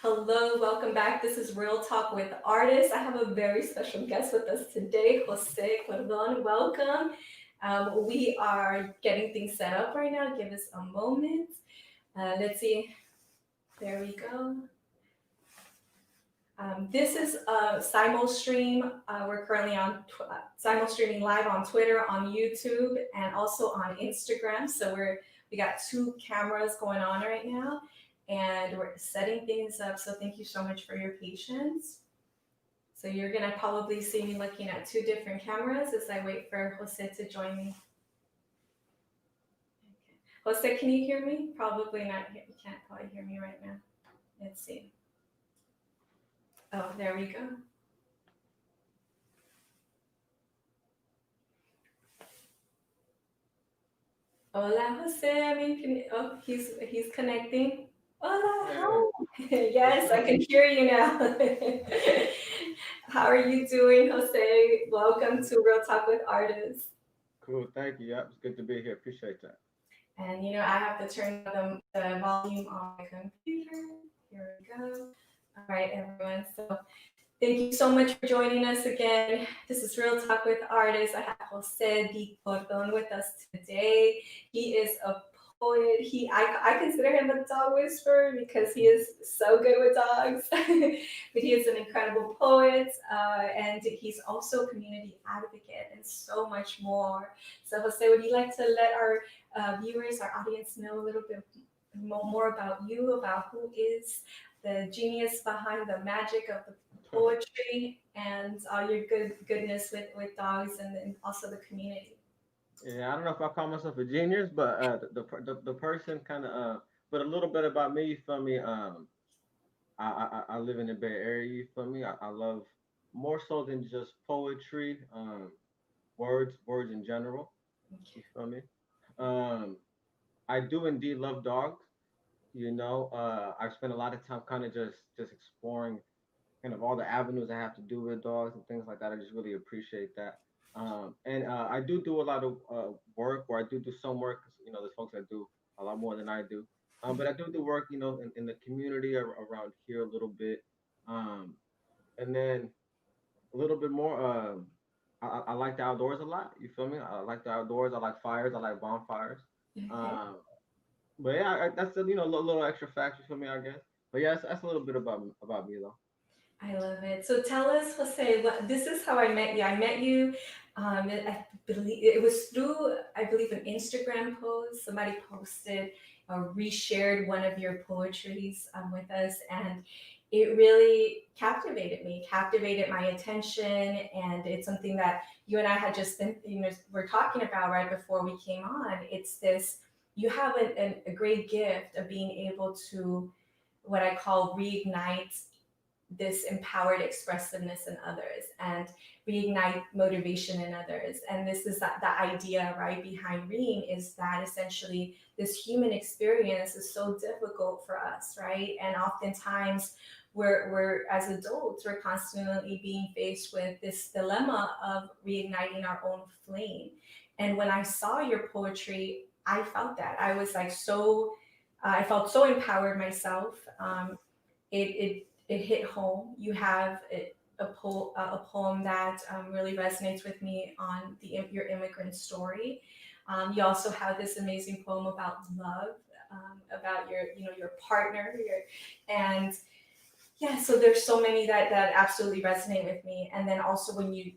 Hello, welcome back. This is Real Talk with Artists. I have a very special guest with us today, Jose Cordon. Welcome. We are getting things set up right now. Give us a moment. Let's see. There we go. This is a simul stream. We're currently on simul streaming live on Twitter, on YouTube, and also on Instagram. So we got two cameras going on right now, and we're setting things up. So thank you so much for your patience. So you're gonna probably see me looking at two different cameras as I wait for Jose to join me. Okay. Jose, can you hear me? Probably not. You can't probably hear me right now. Let's see. Oh, there we go. Hola, Jose. I mean, he's connecting. Hola, how? Yes, I can hear you now. How are you doing, Jose? Welcome to Real Talk with Artists. Cool, thank you. Yeah, it's good to be here. Appreciate that. And I have to turn the volume on my computer. Here we go. All right, everyone. So thank you so much for joining us again. This is Real Talk with Artists. I have Jose D. Cordon with us today. He is a poet. I consider him a dog whisperer because he is so good with dogs. But he is an incredible poet, and he's also a community advocate and so much more. So Jose, would you like to let our viewers, our audience know a little bit more about you, about who is the genius behind the magic of the poetry and all your goodness with dogs and then also the community. Yeah, I don't know if I call myself a genius, but the person kind of but a little bit about me. You feel me? I live in the Bay Area. You feel me? I love more so than just poetry. Words in general. You Okay. feel me? Um, I do indeed love dogs. I've spent a lot of time kind of just exploring kind of all the avenues I have to do with dogs and things like that. I just really appreciate that. And I do a lot of work, or I do some work. 'Cause, there's folks that do a lot more than I do. But I do work, in the community around here a little bit. Um, and then a little bit more. I like the outdoors a lot. You feel me? I like the outdoors. I like fires. I like bonfires. Okay. Um, but yeah, that's a little extra facts for me, I guess. But yeah, that's a little bit about me though. I love it. So tell us, Jose, this is how I met you. I met you, I believe it was through, I believe, an Instagram post. Somebody posted or reshared one of your poetries with us, and it really captivated me, captivated my attention, and it's something that you and I had just been, we're talking about right before we came on. It's this, you have a great gift of being able to what I call reignite this empowered expressiveness in others and reignite motivation in others. And this is that the idea right behind reading is that essentially this human experience is so difficult for us, right? And oftentimes we're as adults, we're constantly being faced with this dilemma of reigniting our own flame. And when I saw your poetry, I felt that. I was like I felt so empowered myself. It hit home. You have a poem that really resonates with me on your immigrant story. You also have this amazing poem about love, about your partner, and yeah. So there's so many that absolutely resonate with me. And then also when you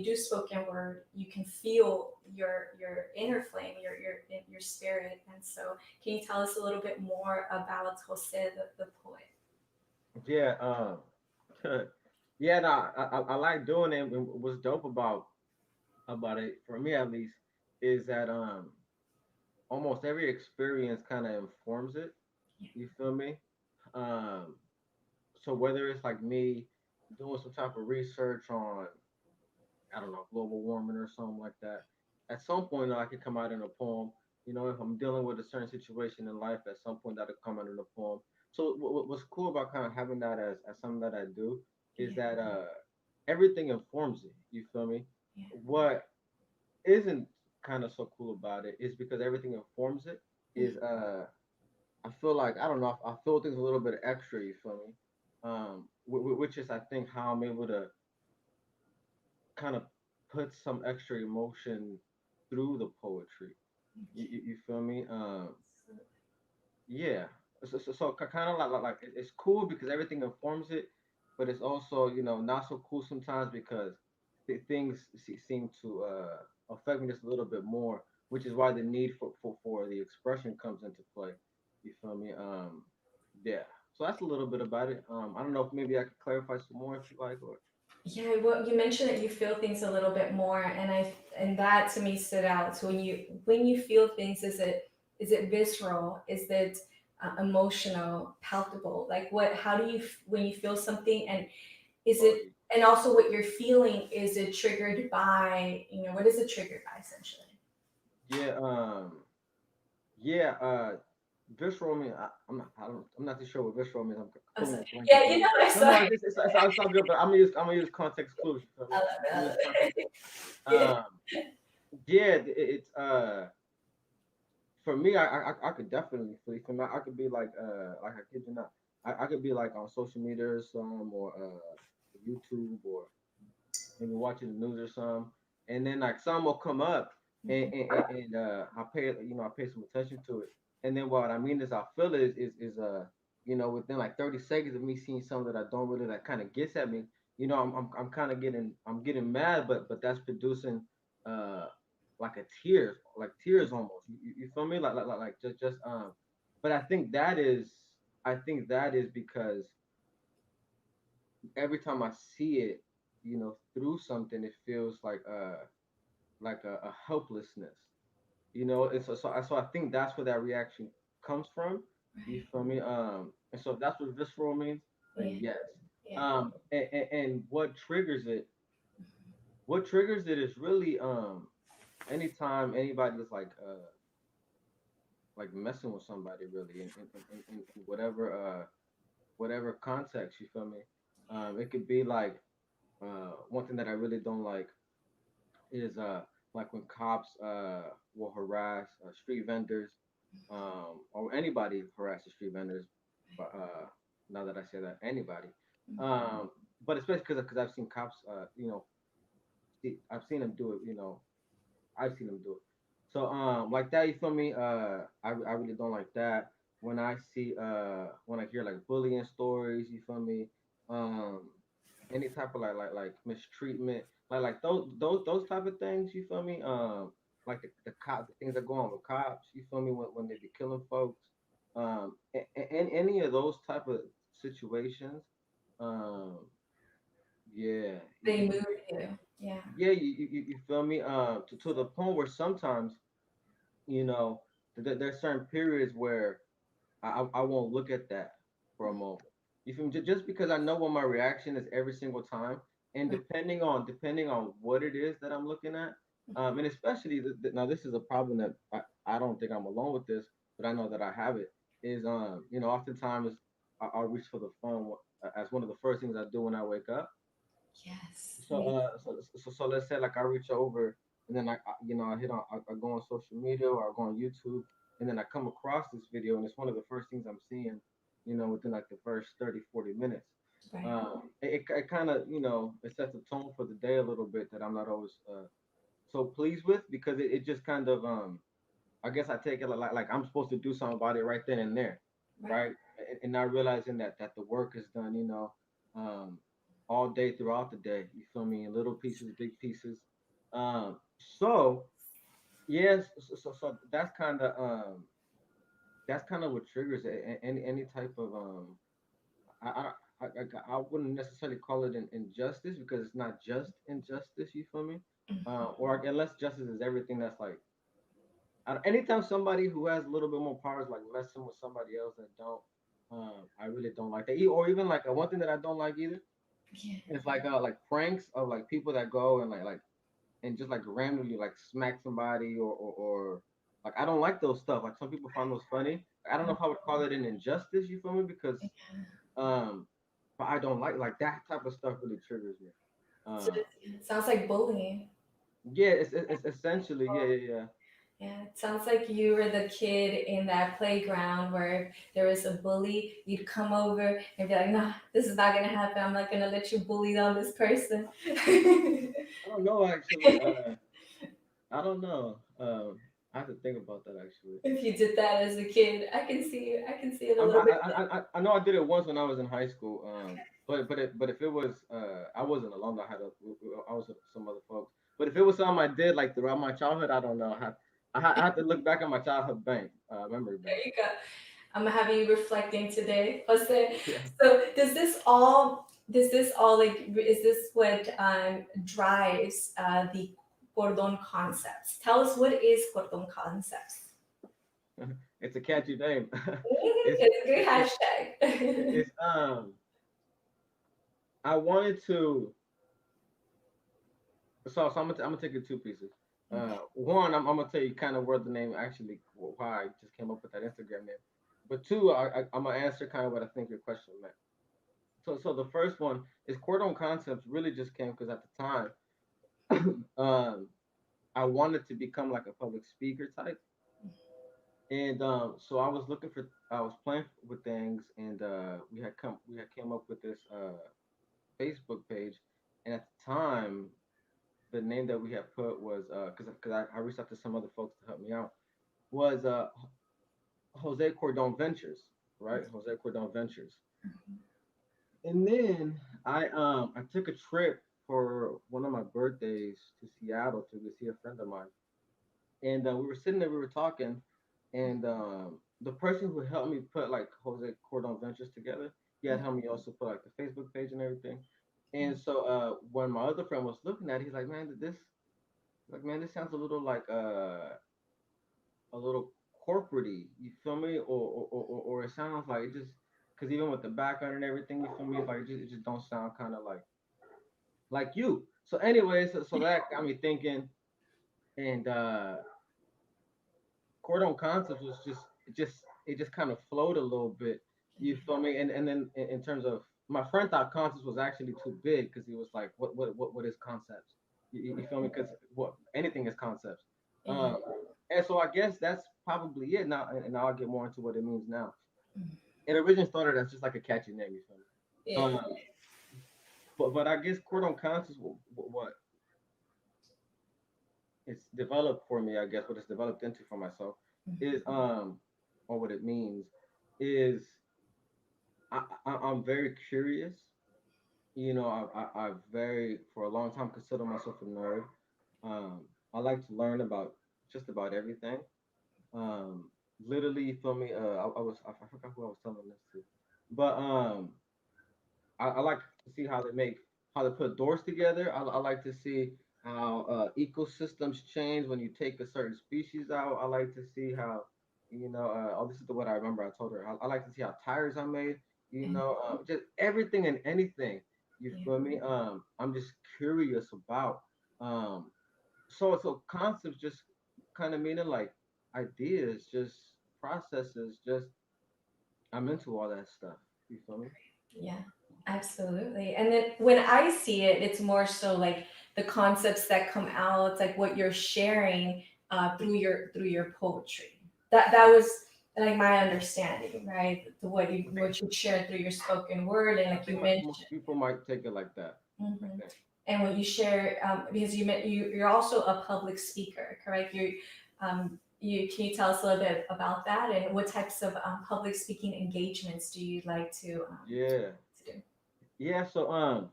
do spoken word, you can feel your inner flame, your spirit. And so, can you tell us a little bit more about Jose the poet? Yeah, yeah, no, I like doing it. And what's dope about it, for me at least, is that almost every experience kind of informs it. You feel me? Um, so whether it's like me doing some type of research on, I don't know, global warming or something like that, at some point I could come out in a poem. If I'm dealing with a certain situation in life, at some point that'll come out in a poem. So what's cool about kind of having that as something that I do is Yeah, that everything informs it. You feel me? yeah, What isn't kind of so cool about it is because everything informs it. Is I feel like I don't know. I feel things a little bit extra. You feel me? Which is I think how I'm able to kind of put some extra emotion through the poetry. You feel me? Yeah. So kind of like it's cool because everything informs it, but it's also not so cool sometimes because things seem to affect me just a little bit more, which is why the need for the expression comes into play. You feel me? Yeah. So that's a little bit about it. I don't know if maybe I could clarify some more if you like, or Yeah, well, you mentioned that you feel things a little bit more, and that to me stood out. So when you feel things, is it visceral? Is it emotional, palpable? Like what? How do you when you feel something, and is oh it and also what you're feeling? Is it triggered by what is it triggered by essentially? yeah. Yeah, visceral mean I'm not too sure what visceral means. I'm I'm completely sorry. blanking Yeah, for me. I'm No, no, sorry. it's all good. But I'm gonna use context clues. You feel me? I love it. I'm I gonna love use context. it. Yeah. Um, yeah, it's for me, I could definitely feel. For me, I could be like I kid you not, I could be like on social media or some or YouTube or maybe watching the news or some, and then like some will come up and I pay I pay some attention to it, and then what I mean is I feel it is within like 30 seconds of me seeing something that I don't really that kind of gets at me, I'm kind of getting mad, but that's producing uh like a tears like tears almost you feel me like just but I think that is because every time I see it, through something, it feels like a helplessness, and so I think that's where that reaction comes from. You Right. feel me? And so if that's what visceral means, then Yeah. yes. Yeah. And what triggers it is really anytime anybody's like messing with somebody really in whatever context, you feel me? It could be like one thing that I really don't like is like when cops will harass street vendors, or anybody harasses street vendors, but now that I say that, anybody, um but especially because I've seen cops, I've seen them do it, I've seen them do it. So like that, you feel me? I really don't like that. When I hear like bullying stories, you feel me? Um any type of like mistreatment, like those type of things, you feel me? Like the cops, the things that go on with cops, you feel me? When they be killing folks, and any of those type of situations, um, yeah, They move you. Yeah. yeah, you feel me? To the point where sometimes, you know, there's certain periods where I won't look at that for a moment. You feel me? Just because I know what my reaction is every single time, and depending on what it is that I'm looking at, and especially now this is a problem that I don't think I'm alone with this, but I know that I have it. Is oftentimes I'll reach for the phone as one of the first things I do when I wake up. Yes. So let's say like I reach over and then I hit on I go on social media or I go on YouTube, and then I come across this video, and it's one of the first things I'm seeing, within like the first 30-40 minutes. Right. It kind of it sets a tone for the day a little bit that I'm not always so pleased with, because it just kind of I guess I take it like I'm supposed to do something about it right then and there, Right. right? And not realizing that the work is done, um, all day throughout the day. You feel me? In little pieces, big pieces. So yes, so that's kind of what triggers it. Any type of I I I wouldn't necessarily call it an injustice because it's not just injustice. You feel me? Or unless justice is everything, that's like anytime somebody who has a little bit more power is like messing with somebody else that don't, I really don't like that. Or even like one thing that I don't like either Yeah. is like pranks of like people that go and like and just like randomly like smack somebody or like I don't like those stuff. Like some people find those funny. I don't know if I would call it an injustice. You feel me? Because um, but I don't like that type of stuff really triggers me. So Um, it sounds like bullying. yeah, it's essentially, yeah, yeah, yeah. Yeah, it sounds like you were the kid in that playground where there was a bully. You'd come over and be like, "No, this is not gonna happen. I'm not gonna let you bully on this person." I don't know actually. I don't know. I have to think about that actually. If you did that as a kid, I can see it a I'm, little bit. I know I did it once when I was in high school. But if it was I wasn't alone. I was with some other folks. But if it was something I did like throughout my childhood, I don't know. I have to look back at my childhood bank, memory bank. There you go. I'm having you reflecting today, Jose. Yeah. So does this all like is this what drives the Cordon concepts? Tell us what is Cordon concepts. It's a catchy name. it's It's a great it, hashtag. it's I wanted to I'm gonna take it two pieces. One, I'm gonna tell you kind of where the name actually why I just came up with that Instagram name. But two, I'm gonna answer kind of what I think your question meant. So the first one is Cordon Concepts really just came because at the time, I wanted to become like a public speaker type, and so I was playing with things, and we had came up with this Facebook page, and at the time the name that we had put was because I reached out to some other folks to help me out was Jose Cordon Ventures, right? Jose Cordon Ventures. And then I took a trip for one of my birthdays to Seattle to go see a friend of mine, and we were sitting there, we were talking, and the person who helped me put like Jose Cordon Ventures together, he had helped me also put like the Facebook page and everything. And so when my other friend was looking at it, he's like, man, this sounds a little corporatey. You feel me? Or it sounds like it just because even with the background and everything, you feel me? Like it just don't sound kind of like you. So anyway, so that got me thinking, and Cordon Concepts was it just kind of flowed a little bit. You feel me? And then in terms of my friend thought concepts was actually too big because he was like, what is concepts? You feel me? Because what anything is concepts. Yeah. And so I guess that's probably it now. And now I'll get more into what it means now. It originally started as just like a catchy name. You feel me? Yeah. But I guess Cordon Concepts what it's developed for me, I guess, what it's developed into for myself is or what it means is I'm very curious. You know, I've very for a long time considered myself a nerd. Um, I like to learn about just about everything. Um, literally, you feel me? I forgot who I was telling this to, but I like to see how they put doors together. I like to see how ecosystems change when you take a certain species out. I like to see how oh, this is the what I remember. I told her I like to see how tires are made. Just everything and anything. You Yeah. feel me? I'm just curious about. Um, so concepts just kind of meaning like ideas, just processes. Just I'm into all that stuff. You feel me? Yeah, absolutely. And then when I see it, it's more so like the concepts that come out, like what you're sharing through your poetry. That was like my understanding, right? The what you shared through your spoken word, and I like you think most mentioned. people might take it like that. I Mhm. think. And what you share, because you're also a public speaker, correct? You can you tell us a little bit about that and what types of public speaking engagements do you like Yeah, to do? yeah. So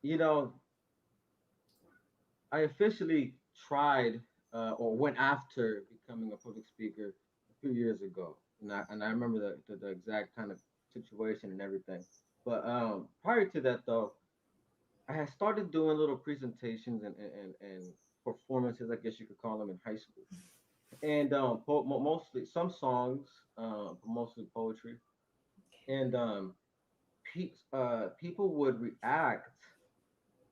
you know, I officially tried or went after becoming a public speaker a few years ago, and I remember the exact kind of situation and everything. But prior to that, though, I had started doing little presentations and performances, I guess you could call them, in high school, and mostly some songs, but mostly poetry, and people would react.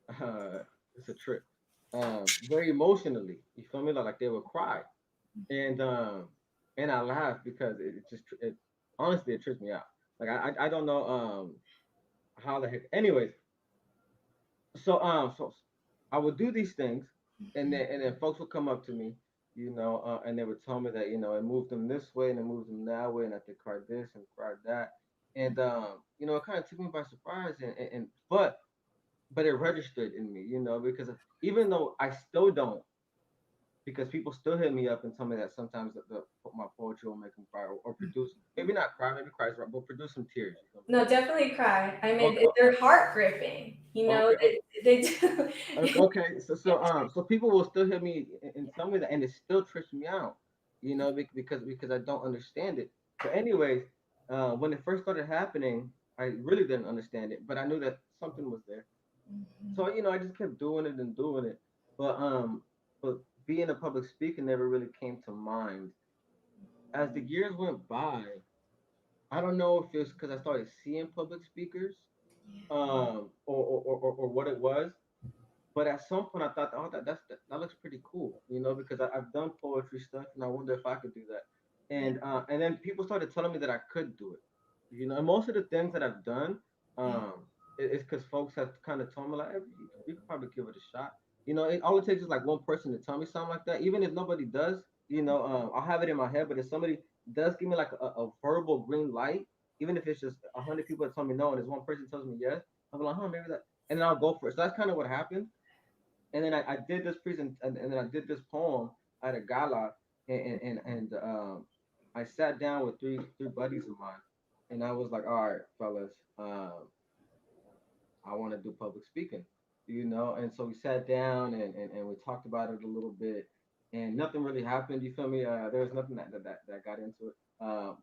It's a trip. Very emotionally. You feel me? Like they would cry, and I laugh because it honestly it trips me out. Like I don't know how the heck. Anyways, so I would do these things, and then folks would come up to me, and they would tell me that it moved them this way and it moved them that way, and that they cried this and cried that, and it kind of took me by surprise, and but it registered in me, because even though I still don't, because people still hit me up and tell me that sometimes my poetry will make them cry, or produce, maybe not cry, maybe cries, right, but produce some tears. You feel No, definitely cry. I me? mean, Okay, they're heart gripping. okay, They do. okay. So people will still hit me and tell me that, and it still trips me out, because I don't understand it. But anyways, when it first started happening, I really didn't understand it, but I knew that something was there. So I just kept doing it and doing it, but being a public speaker never really came to mind. As the years went by, I don't know if it's because I started seeing public speakers, or what it was. But at some point, I thought, oh, that looks pretty cool, because I've done poetry stuff, and I wonder if I could do that. Yeah, And then people started telling me that I could do it, and most of the things that I've done, yeah, it's because folks have kind of told me like, hey, you could probably give it a shot. All it takes is like one person to tell me something like that. Even if nobody does, I'll have it in my head. But if somebody does give me like a verbal green light, even if it's just 100 people that tell me no, and there's one person tells me yes, I'll be like, huh, maybe that, and then I'll go for it. So that's kind of what happened. And then I did this present, and then I did this poem at a gala, and I sat down with three buddies of mine, and I was like, all right, fellas, I want to do public speaking, and so we sat down, and we talked about it a little bit, and nothing really happened. You feel me? There was nothing that got into it.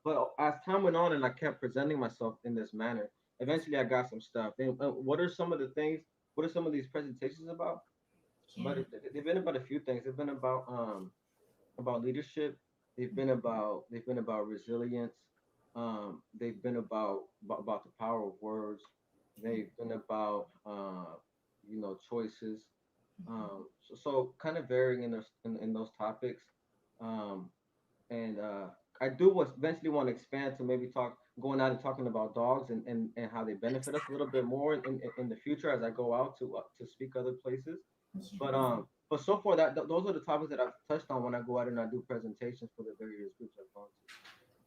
But as time went on, and I kept presenting myself in this manner, eventually I got some stuff. And what are some of the things? What are some of these presentations about? But yeah. they've been about a few things. They've been about leadership. They've been about resilience. They've been about the power of words. They've been about choices. So kind of varying in those topics. Um, and I do eventually want to expand to maybe talk going out and talking about dogs, and how they benefit us a little bit more in the future as I go out to speak other places. But so far those are the topics that I've touched on when I go out and I do presentations for the various groups I've gone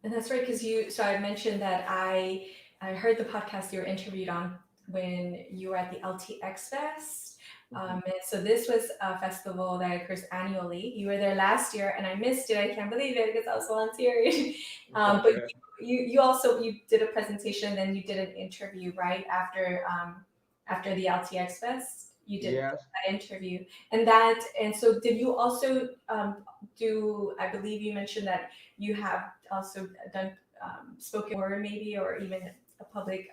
And that's right, because so I mentioned that I heard the podcast you were interviewed on when you were at the LTX Fest. to. Hmm. And so this was a festival that occurs annually. You were there last year, and I missed it. I can't believe it because I was volunteering. It's But okay. you also you did a presentation, then you did an interview right after the LTX Fest. You did Yes. that interview, and so did you also do? I believe you mentioned that you have also done spoken word maybe, or even a public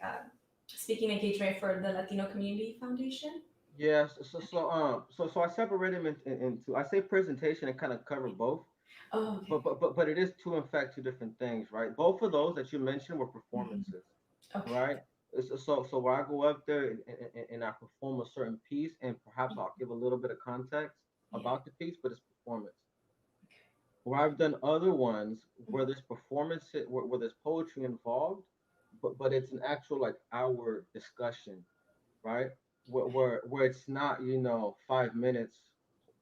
speaking engagement for the Latino Community Foundation. Yes. So I separate them into, I say presentation and kind of cover both. Oh, okay. But it is two, in fact, two different things, right? Both of those that you mentioned were Mhm. performances, Okay. right? So where I go up there, and I perform a certain piece, and perhaps I'll give a little bit of context Yeah. about the piece, but it's performance. Where I've done other ones where there's performance, where there's poetry involved, but it's an actual like hour discussion, right? Where it's not 5 minutes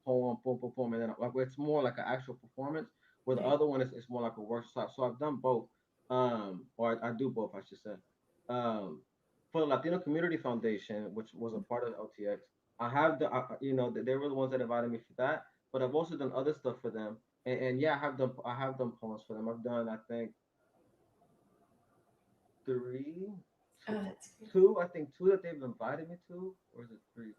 poem, boom, boom, boom, and then like where it's more like an actual performance. Where the Right. other one is more like a workshop. So I've done both, or I do both, I should say. Um, for the Latino Community Foundation, which was a part of LTX, I have they were the ones that invited me for that. But I've also done other stuff for them, and yeah, I have done poems for them. I've done, I think, three, Oh, two, that's great. two. I think two that they've invited me to, or is it three?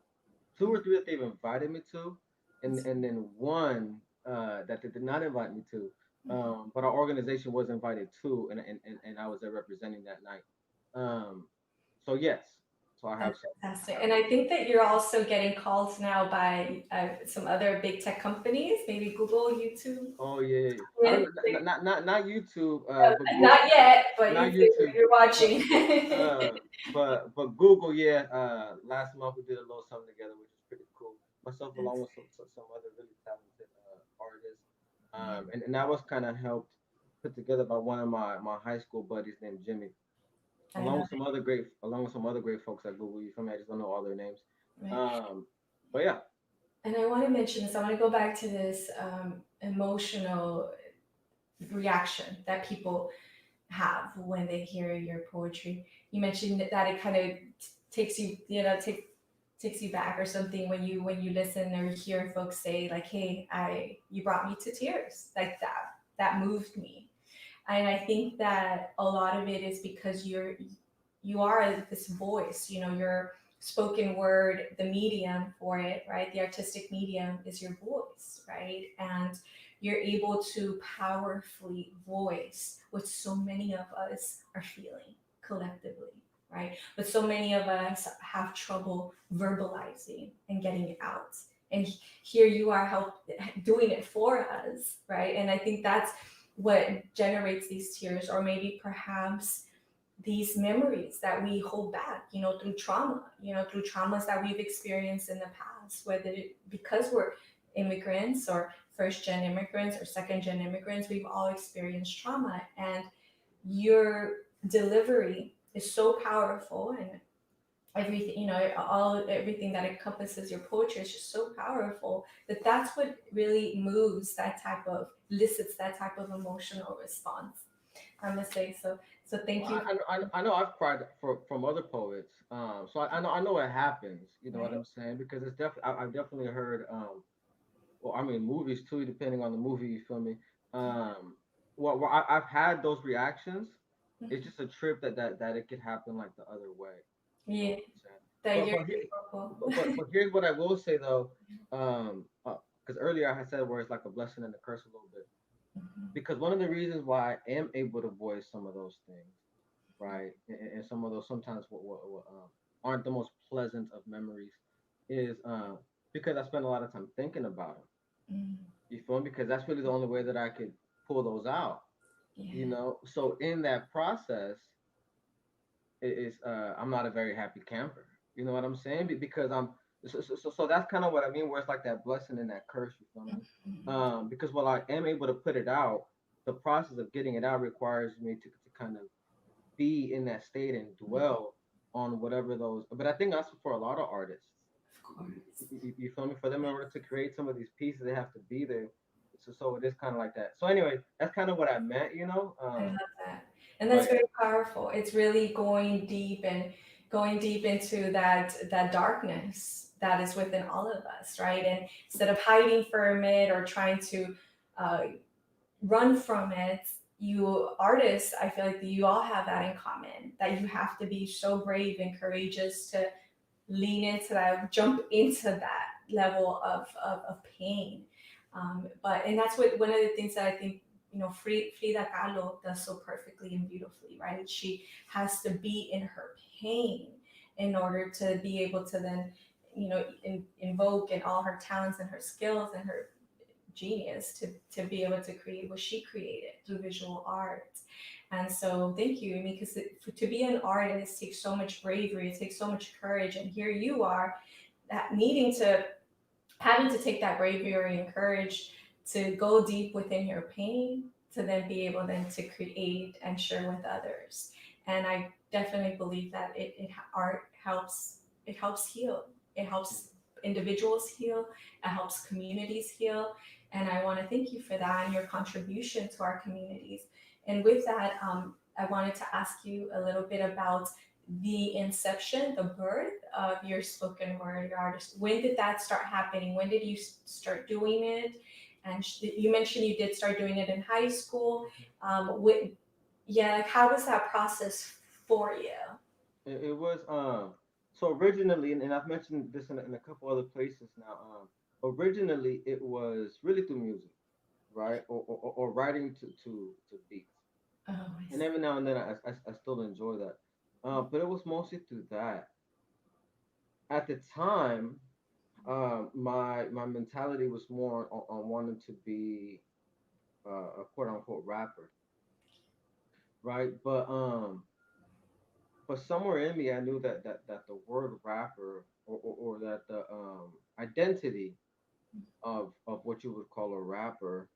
Two or three that they've invited me to, and That's, and then one that they did not invite me to. mhm. But our organization was invited to, and I was there representing that night. Um, so yes, so I have That's some. fantastic. I have And I some. think that you're also getting calls now by some other big tech companies, maybe Google, YouTube. Oh yeah, yeah, yeah. I don't Yeah, know, not YouTube, but not Google, yet, but not YouTube, YouTube, you're but watching. but Google, yeah. Last month we did a little something together, which is pretty cool. Myself along That's, with some other really talented artists, yeah, and that was kind of helped put together by one of my high school buddies named Jimmy, I love along with some other great folks at Google. You feel me? I just don't know all their names. it. Right. Um, but yeah. And I want to mention this. I want to go back to this. emotional reaction that people have when they hear your poetry. You mentioned that it kind of takes you, takes you back or something when you listen or hear folks say like, "Hey, I you brought me to tears," like that moved me. And I think that a lot of it is because you are this voice, your spoken word, the medium for it, right? The artistic medium is your voice, right? And you're able to powerfully voice what so many of us are feeling collectively, right? But so many of us have trouble verbalizing and getting it out. And here you are doing it for us, right? And I think that's what generates these tears, or maybe perhaps these memories that we hold back, through trauma, through traumas that we've experienced in the past, whether because we're immigrants or first gen immigrants or second gen immigrants, we've all experienced trauma. And your delivery is so powerful, and everything, all everything that encompasses your poetry is just so powerful that that's what really moves that type of elicits that type of emotional response, I must say. So thank Well, you. I know I've cried from other poets. So I know it happens. You know what Right. I'm saying? Because it's I've definitely heard. Well, I mean, movies too, depending on the movie. You feel me? Um, I've had those reactions. It's Mhm. just a trip that it could happen like the other way. You know Yeah, what I'm saying? that But you're but here, capable. but here's what I will say though. Because earlier I had said where it's like a blessing and a curse a little bit. Because one of the reasons why I am able to voice some of those things, right, and some of those sometimes what aren't the most pleasant of memories, is because I spend a lot of time thinking about them. Mhm. You feel me? Because that's really the only way that I could pull those out. You Yeah. know, so in that process, I'm not a very happy camper. You know what I'm saying? Because so that's kind of what I mean. Where it's like that blessing and that curse. You feel me? Mhm. Because while I am able to put it out, the process of getting it out requires me to kind of be in that state and dwell on whatever those. But I think that's for a lot of artists. Of course. You feel me? For them, in order to create some of these pieces, they have to be there. So it is kind of like that. So anyway, that's kind of what I meant, you know. I love that. And But that's yeah, very powerful. It's really going deep and going deep into that darkness that is within all of us, right? And instead of hiding from it or trying to uh, run from it, you artists, I feel like you all have that in common, that you have to be so brave and courageous to lean into that, jump into that level of pain. And that's what one of the things that I think, Frida Kahlo does so perfectly and beautifully, right? She has to be in her pain in order to be able to then, invoke in all her talents and her skills and her genius to be able to create what she created through visual art. And so thank you, Amy, because to be an artist takes so much bravery, it takes so much courage. And here you are, that needing to having to take that bravery and courage to go deep within your pain to then be able then to create and share with others. And I definitely believe that art helps, it helps heal, it helps individuals heal, it helps communities heal. And I want to thank you for that and your contribution to our communities. And with that, I wanted to ask you a little bit about the inception, the birth of your spoken word, your artist. When did that start happening? When did you start doing it? And you mentioned you did start doing it in high school. Yeah, like how was that process for you? it was so originally, and I've mentioned this in a couple other places now. Originally, it was really through music, right, or writing to beats, Oh, I and every now and then I still enjoy that. But it was mostly through that. At the time, my mentality was more on wanting to be a quote unquote rapper, right? But somewhere in me, I knew that the word rapper or that the identity of what you would call a rapper,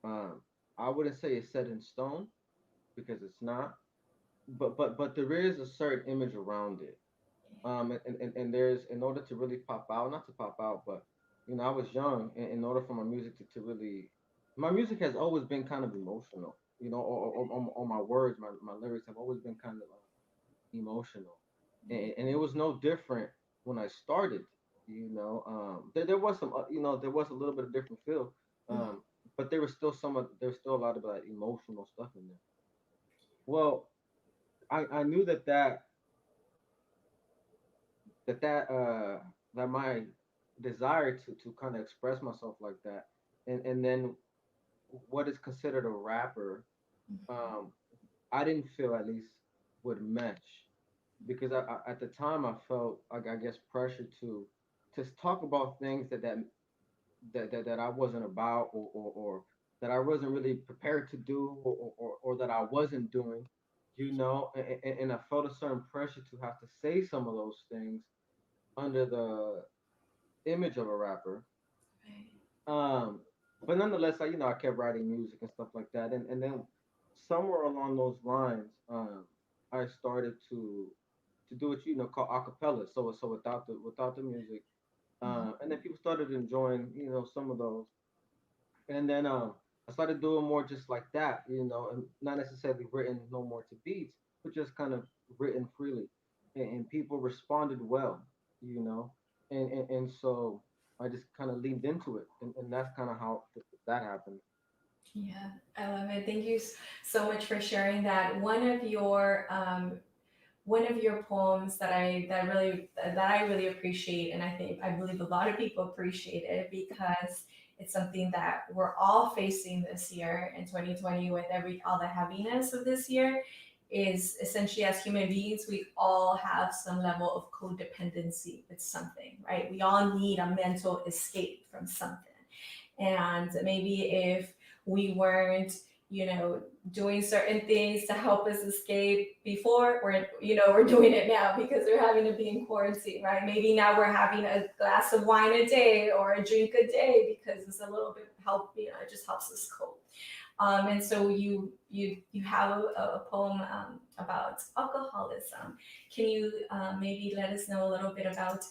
um, I wouldn't say it's set in stone because it's not. But there is a certain image around it. And there's, in order to really pop out, not to pop out, but I was young. In order for my music to really my music has always been kind of emotional, you know, or my words, my lyrics have always been kind of emotional, and it was no different when I started. You know, there was some, you know, there was a little bit of different feel, um, but there was still there was still a lot of like emotional stuff in there. Well, I knew that my desire to kind of express myself like that, and then what is considered a rapper, um, I didn't feel at least would mesh because at the time I felt like I guess pressure to talk about things that I wasn't about or that I wasn't really prepared to do or that I wasn't doing, you know, and I felt a certain pressure to have to say some of those things under the image of a rapper. Right. Um, but nonetheless, I kept writing music and stuff like that, and then somewhere along those lines, I started to do what call acapella. So without the music, and then people started enjoying some of those, and then I started doing more just like that, and not necessarily written no more to beats, but just kind of written freely, and people responded well, you know, and so I just kind of leaned into it, and that's kind of how that happened. Yeah, I love it. Thank you so much for sharing that. One of your poems that I really appreciate, and I believe a lot of people appreciate it because it's something that we're all facing this year in 2020 with every all the heaviness of this year is essentially as human beings we all have some level of codependency with something, right? We all need a mental escape from something. And maybe if we weren't, doing certain things to help us escape before, we're doing it now because we're having to be in quarantine, right? Maybe now we're having a glass of wine a day or a drink a day because it's a little bit help, it just helps us cope. And so you have a poem about alcoholism. Can you maybe let us know a little bit about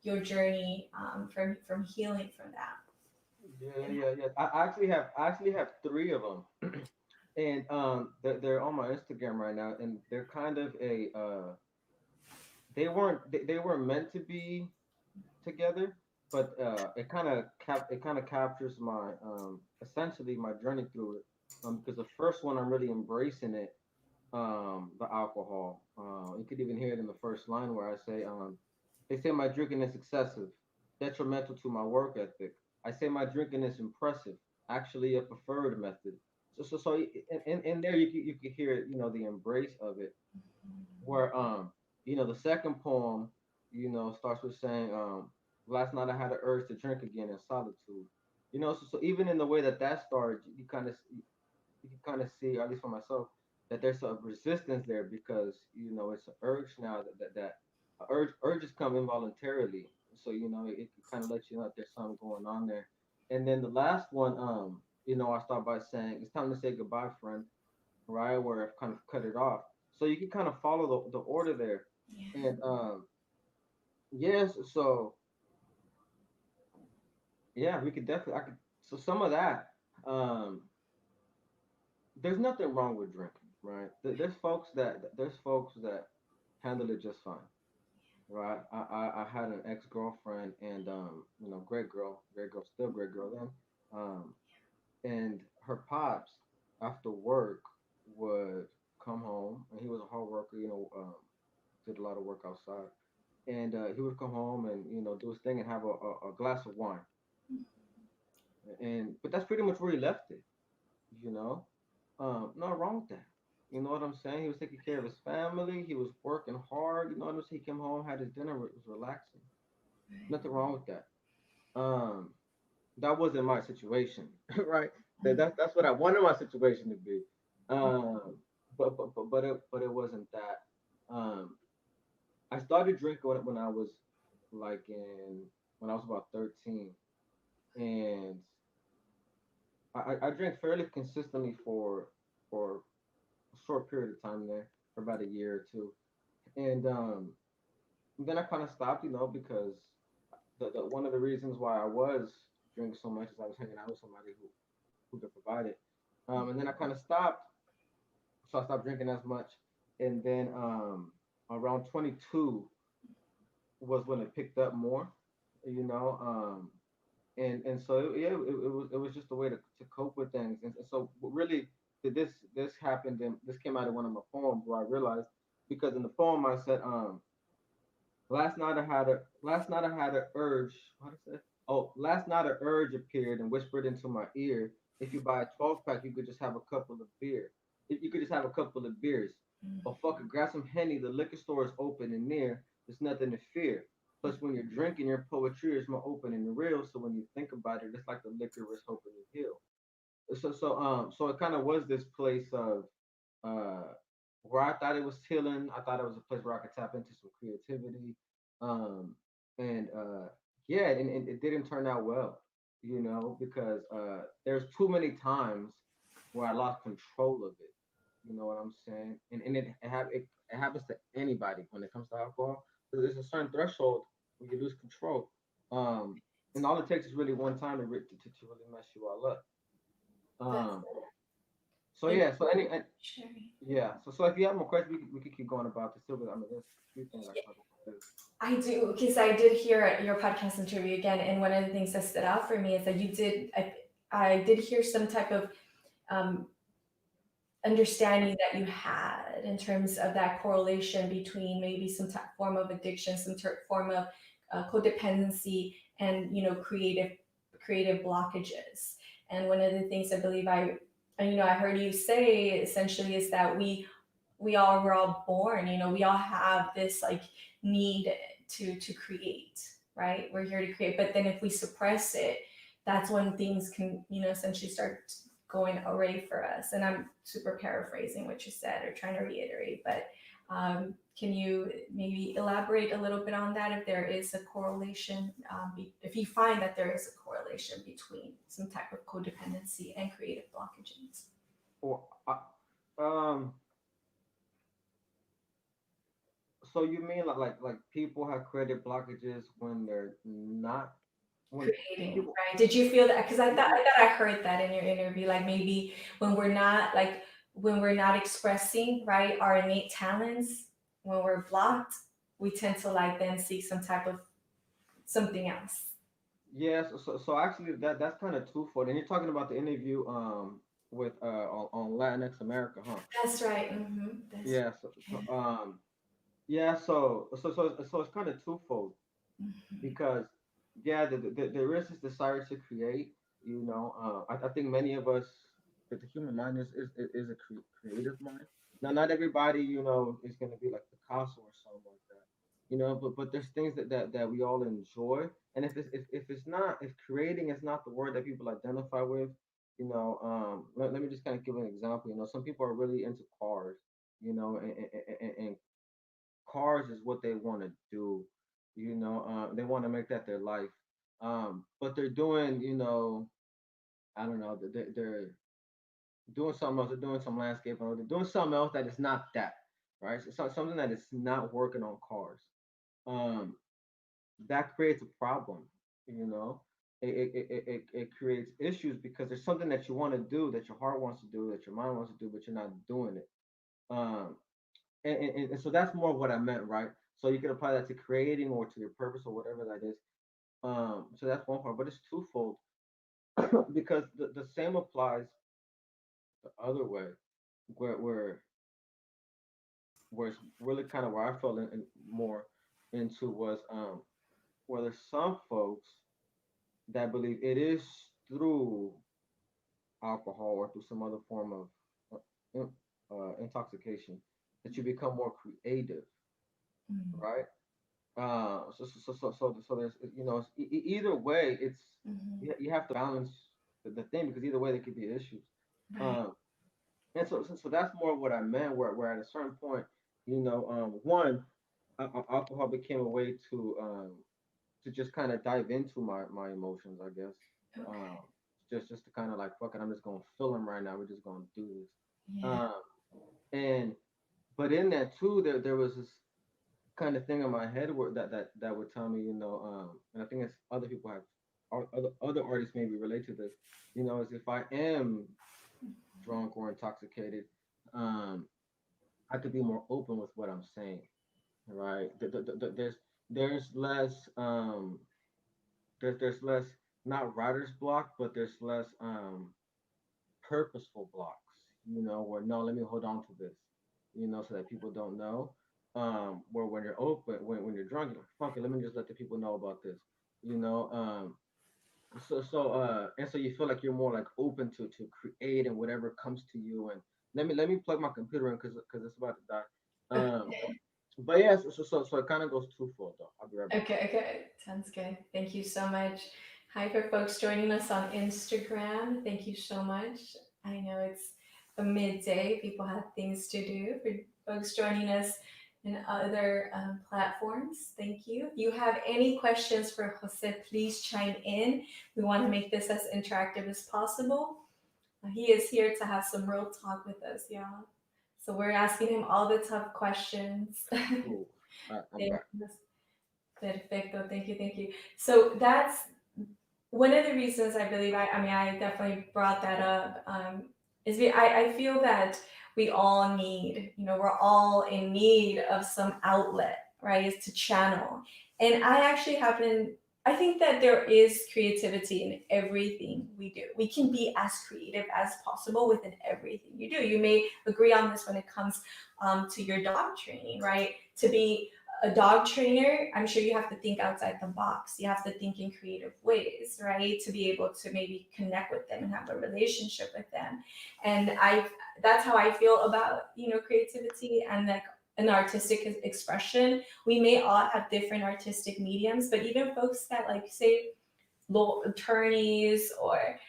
your journey from healing from that? Yeah, yeah, yeah. I actually have three of them, and they're on my Instagram right now, and they're kind of a they weren't meant to be together, but it kind of captures my essentially my journey through it. Because the first one I'm really embracing it, the alcohol. You could even hear it in the first line where I say, they say my drinking is excessive, detrimental to my work ethic. I say my drinking is impressive, actually a preferred method. So in there you could hear it, the embrace of it. Where the second poem, starts with saying, last night I had an urge to drink again in solitude. So even in the way that started, you can kind of see, or at least for myself, that there's a resistance there because it's an urge now that urges come involuntarily. So it can kind of let you know that there's something going on there. And then the last one, I start by saying it's time to say goodbye, friend. Right, where I've kind of cut it off. So you can kind of follow the order there. Yeah. And yes, so yeah, we could definitely I could so some of that. Um there's nothing wrong with drinking, right? There's folks that handle it just fine, right? I had an ex girlfriend, and great girl, still great girl then, and her pops after work would come home, and he was a hard worker, did a lot of work outside, and he would come home and do his thing and have a glass of wine, and but that's pretty much where he left it, you know. Not wrong with that. You know what I'm saying? He was taking care of his family. He was working hard. You know what I'm saying? He came home, had his dinner, was relaxing. Nothing wrong with that. Um, that wasn't my situation, right? That's what I wanted my situation to be. Um, but it wasn't that. Um, I started drinking when I was like in when I was about 13, and I drank fairly consistently for a short period of time there, for about a year or two, and then I kind of stopped, because the one of the reasons why I was drinking so much is I was hanging out with somebody food they're provided. And then I kind of stopped, so I stopped drinking as much. And then around 22 was when it picked up more, you know. And so yeah, it was just a way to cope with things. And so really, this happened, and this came out of one of my poems where I realized, because in the poem I said, last night I had a urge. What did I say? Oh, last night a urge appeared and whispered into my ear. If you buy a 12 pack, you could just have a couple of beer. You could just have a couple of beers. Oh fuck it, grab some henny. The liquor store is open and near. There's nothing to fear. Plus, when you're drinking, your poetry is more open and real. So when you think about it, it's like the liquor is hoping to heal. So it kind of was this place of uh where I thought it was healing. I thought it was a place where I could tap into some creativity. Um and yeah, and it didn't turn out well, because there's too many times where I lost control of it. You know what I'm saying? And it happens to anybody when it comes to alcohol. There's a certain threshold where you lose control. Um and all it takes is really one time to really mess you all up. That's Um so thank yeah, so you any for sharing. yeah. So if you have more questions, we could keep going about this too. But I mean, there's a few things I Yeah, can talk about too. I do, because I did hear your podcast interview again, and one of the things that stood out for me is that you did. I did hear some type of um, understanding that you had in terms of that correlation between maybe some type form of addiction, some form of codependency, and creative blockages. And one of the things I believe I heard you say essentially is that we're all born, we all have this like need to create, right? We're here to create, but then if we suppress it, that's when things can essentially start going away for us. And I'm super paraphrasing what you said or trying to reiterate, but can you maybe elaborate a little bit on that, if there is a correlation, if you find that there is a correlation between some type of codependency and creative blockages? Or so you mean like people have creative blockages when they're not when Creating, people right? Did you feel that? Because I thought yeah, I thought I heard that in your interview. Like maybe when we're not like when we're not expressing, right, our innate talents, when we're blocked, we tend to like then seek some type of something else. yeah. So actually that's kind of twofold. And you're talking about the interview with on Latinx America, huh? That's right. That's Yeah. Yeah. So it's kind of twofold, because yeah, there is this desire to create. I think many of us, that the human mind is a creative mind. Now, not everybody, is going to be like Picasso or something like that. But there's things that we all enjoy, and if it's not, if creating is not the word that people identify with, let me just kind of give an example. Some people are really into cars, and cars is what they want to do. They want to make that their life. But they're doing, I don't know, they're doing something else. They're doing some landscaping, or they're doing something else that is not that, right? So something that is not working on cars. Um, that creates a problem. You know, it creates issues because there's something that you want to do, that your heart wants to do, that your mind wants to do, but you're not doing it. Um, and so that's more of what I meant, right? So you can apply that to creating or to your purpose or whatever that is. So that's one part, but it's twofold because the same applies the other way, where where where it's really kind of where I fell in more into was where there's some folks that believe it is through alcohol or through some other form of intoxication that you become more creative, Mhm. right? So there's either way it's Mhm. you have to balance the thing, because either way there could be issues. Right. Um, and so that's more what I meant. Where at a certain point, one, alcohol became a way to just kind of dive into my emotions, I guess. Okay. Um, just to kind of like, fuck it, I'm just gonna feel them right now. We're just gonna do this. Yeah. Um, and but in that too, there was this kind of thing in my head where that would tell me, and I think it's other people have. other artists maybe relate to this, is if I am drunk or intoxicated, um, I could be more open with what I'm saying, right? There's less there's less, not writer's block, but there's less purposeful blocks, where, no, let me hold on to this, so that people don't know. Where when you're open, when you're drunk, you're like, fuck it, let me just let the people know about this, you know. And so you feel like you're more like open to create and whatever comes to you. And let me plug my computer in because it's about to die. But yeah, so it kind of goes twofold though. I'll be right back. Okay, okay. Sounds good. Thank you so much. Hi for folks joining us on Instagram. Thank you so much. I know it's a midday. People have things to do. For folks joining us in other platforms, thank you. If you have any questions for Jose, please chime in. We want to make this as interactive as possible. He is here to have some real talk with us, y'all. So we're asking him all the tough questions. Cool. All right, I'm back. Yes. Perfecto. Thank you. Thank you. So that's one of the reasons I believe I mean, I definitely brought that up. I feel that we all need, we're all in need of some outlet, right? Is to channel. And I actually happen, I think that there is creativity in everything we do. We can be as creative as possible within everything you do. You may agree on this when it comes to your dog training, right? To be a dog trainer, I'm sure you have to think outside the box. You have to think in creative ways, right? To be able to maybe connect with them and have a relationship with them. And that's how I feel about, creativity and like an artistic expression. We may all have different artistic mediums, but even folks that like say law attorneys or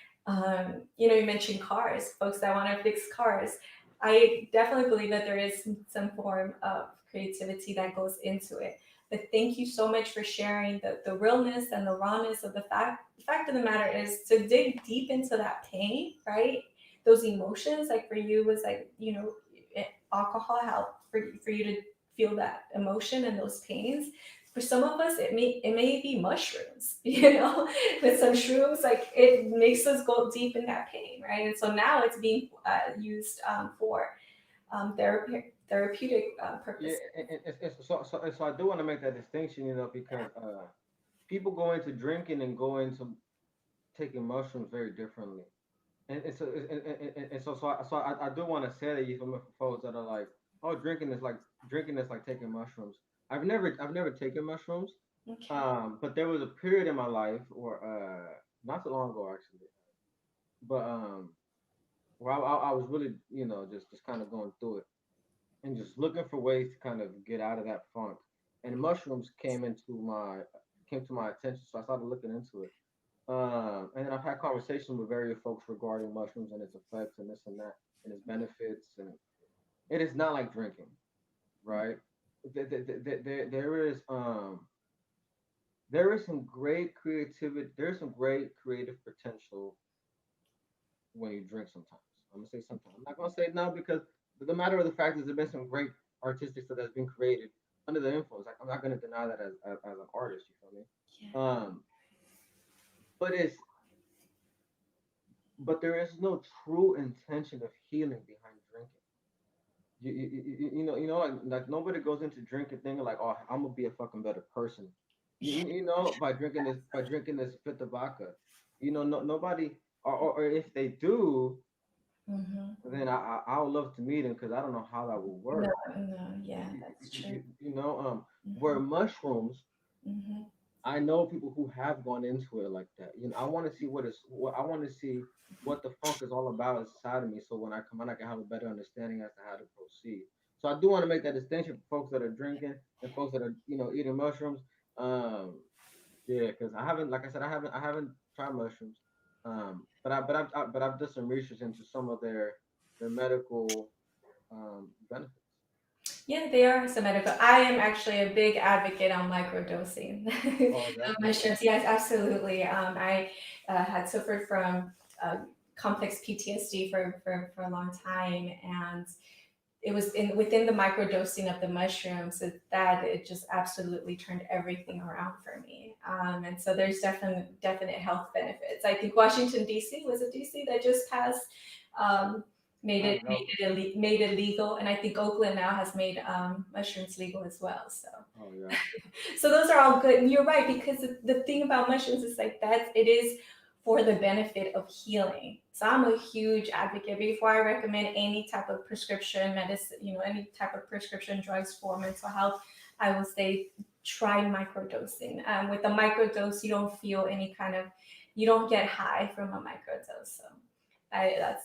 you mentioned cars, folks that want to fix cars. I definitely believe that there is some form of creativity that goes into it. But thank you so much for sharing the realness and the rawness of the fact of the matter is to dig deep into that pain, right? Those emotions, like for you was like, alcohol helped for you to feel that emotion and those pains. For some of us, it may be mushrooms, with some shrooms, like it makes us go deep in that pain, right? And so now it's being used for therapeutic Yeah, purposes. so I do want to make that distinction, because people go into drinking and go into taking mushrooms very differently. And so I do want to say that, you feel me, for folks that are like, oh, drinking is like taking mushrooms. I've never taken mushrooms. Okay. But there was a period in my life, or not so long ago actually, but where I was really, just kind of going through it and just looking for ways to kind of get out of that funk. And mushrooms came to my attention, so I started looking into it. And then I've had conversations with various folks regarding mushrooms and its effects and this and that and its benefits. And it is not like drinking, right? There is some great creativity. There's some great creative potential when you drink. Sometimes I'm gonna say sometimes. I'm not gonna say no, because the matter of the fact is there's been some great artistic stuff that's been created under the influence. Like, I'm not gonna deny that as an artist. You feel me? Yeah. But there is no true intention of healing behind drinking. Like nobody goes into drinking thinking like, oh, I'm gonna be a fucking better person. By drinking this fifth of vodka. No, nobody, or if they do, Mm-hmm. then I would love to meet them, because I don't know how that will No, work. no, yeah, that's true. Where Mm-hmm. mushrooms, Mm-hmm. I know people who have gone into it like that. I want to see I want to see what the funk is all about inside of me. So when I come out, I can have a better understanding as to how to proceed. So I do want to make that distinction for folks that are drinking and folks that are, eating mushrooms. Um, yeah, because I haven't, like I said, I haven't tried mushrooms. But I've done some research into some of their medical benefits. Yeah, they are some medical. I am actually a big advocate on microdosing Oh, of definitely. mushrooms. Yes, absolutely. I had suffered from complex PTSD for a long time, and it was in within the microdosing of the mushrooms that it just absolutely turned everything around for me. And so there's definite health benefits. I think Washington D.C. was it D.C. that just passed um, No. made it legal, and I think Oakland now has made mushrooms legal as well. So Oh yeah. so those are all good. And you're right, because the thing about mushrooms is like that it is for the benefit of healing. So I'm a huge advocate before I recommend any type of prescription medicine, any type of prescription drugs for mental health. I will say try microdosing. With a microdose, you don't feel any kind of, you don't get high from a microdose. So that's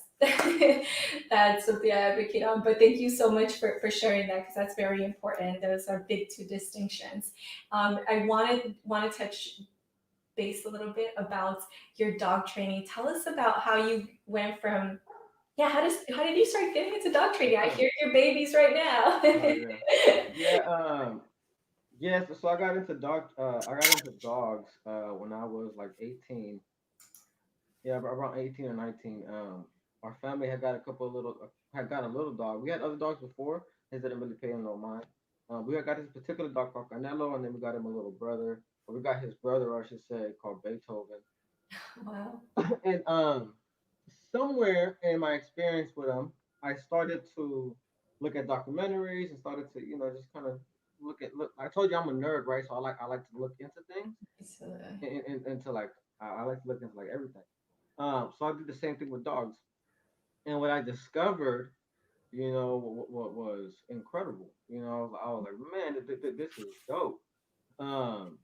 that's something I advocate on. But thank you so much for sharing that, because that's very important. Those are big two distinctions. I want to touch base a little bit about your dog training. Tell us about how you went from how did you start getting into dog training? I hear your babies right now. Oh yeah. Yeah. Yes. So I got into dogs when I was like 18. Yeah, around 18 or 19. Our family had got a couple of little had got a little dog. We had other dogs before. They didn't really pay him no mind. We had got this particular dog called Canelo, and then we got him a little brother. Or we got his brother, I should say, called Beethoven. Wow. And somewhere in my experience with him, I started to look at documentaries and started to, just kind of look. I told you I'm a nerd, right? So I like to look into things So, and into like I like to look into like everything. So I did the same thing with dogs, and what I discovered, what was incredible. I was like, man, this is dope. Um,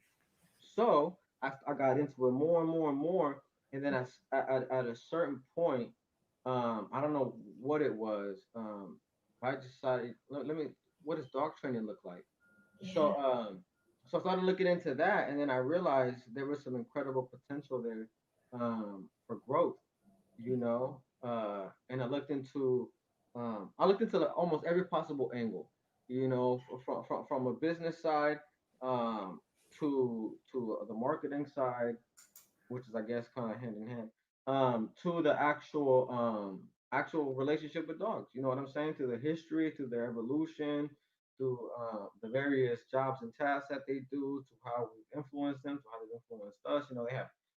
so I got into it more and more and more, and then at a certain point, I don't know what it was. I decided, let me, what does dog training look like? yeah. So I started looking into that, and then I realized there was some incredible potential there for growth. And I looked into like almost every possible angle, from a business side, um, to the marketing side, which is I guess kind of hand in hand, to the actual relationship with dogs. You know what I'm saying? To the history, to their evolution, to the various jobs and tasks that they do, to how we've influenced them, to how they've influenced us.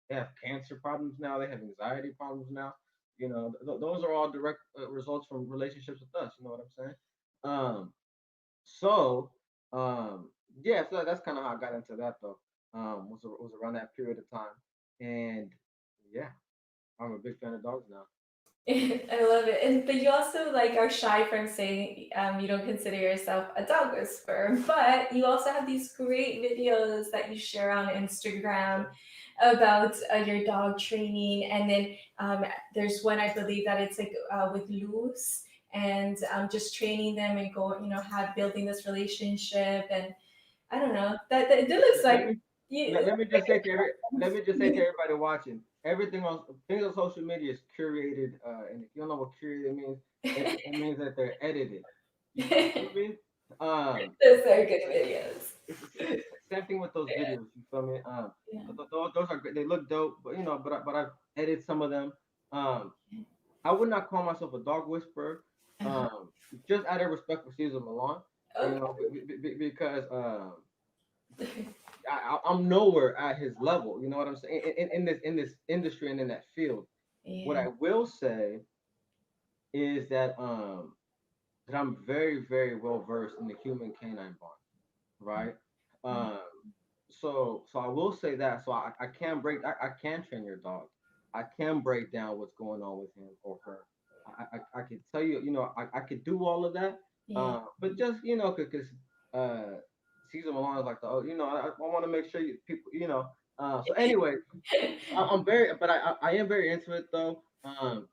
They have cancer problems now. They have anxiety problems now. Those are all direct results from relationships with us. You know what I'm saying? Um, so yeah, so that's kind of how I got into that though. Was around that period of time, and yeah, I'm a big fan of dogs now. I love it. And but you also like are shy from saying you don't consider yourself a dog whisperer, but you also have these great videos that you share on Instagram about your dog training. And then there's one I believe that it's like with Luz, and just training them and have building this relationship. And I don't know that it looks Let, let like me you. let me just say to everybody watching, everything on things on social media is curated, and if you don't know what curated means, it means that they're edited. You feel me? Um, Those are good videos. it's same thing with those Yeah. videos. You feel me? Yeah. Those are great. They look dope, but I've edited some of them. Um, I would not call myself a dog whisperer, Uh-huh. um, just out of respect for Caesar Milan, Okay. because I'm nowhere at his level. You know what I'm saying? In this industry and in that field, what Yeah. I will say is that I'm very very well versed in the human canine bond, right? Yeah. Um, so I will say that. So I can I can train your dog. I can break down what's going on with him or her. I could tell you, I could do all of that. Yeah. But just because uh, Caesar Milan is like I want to make sure people, So anyway, I'm very, but I am very into it though.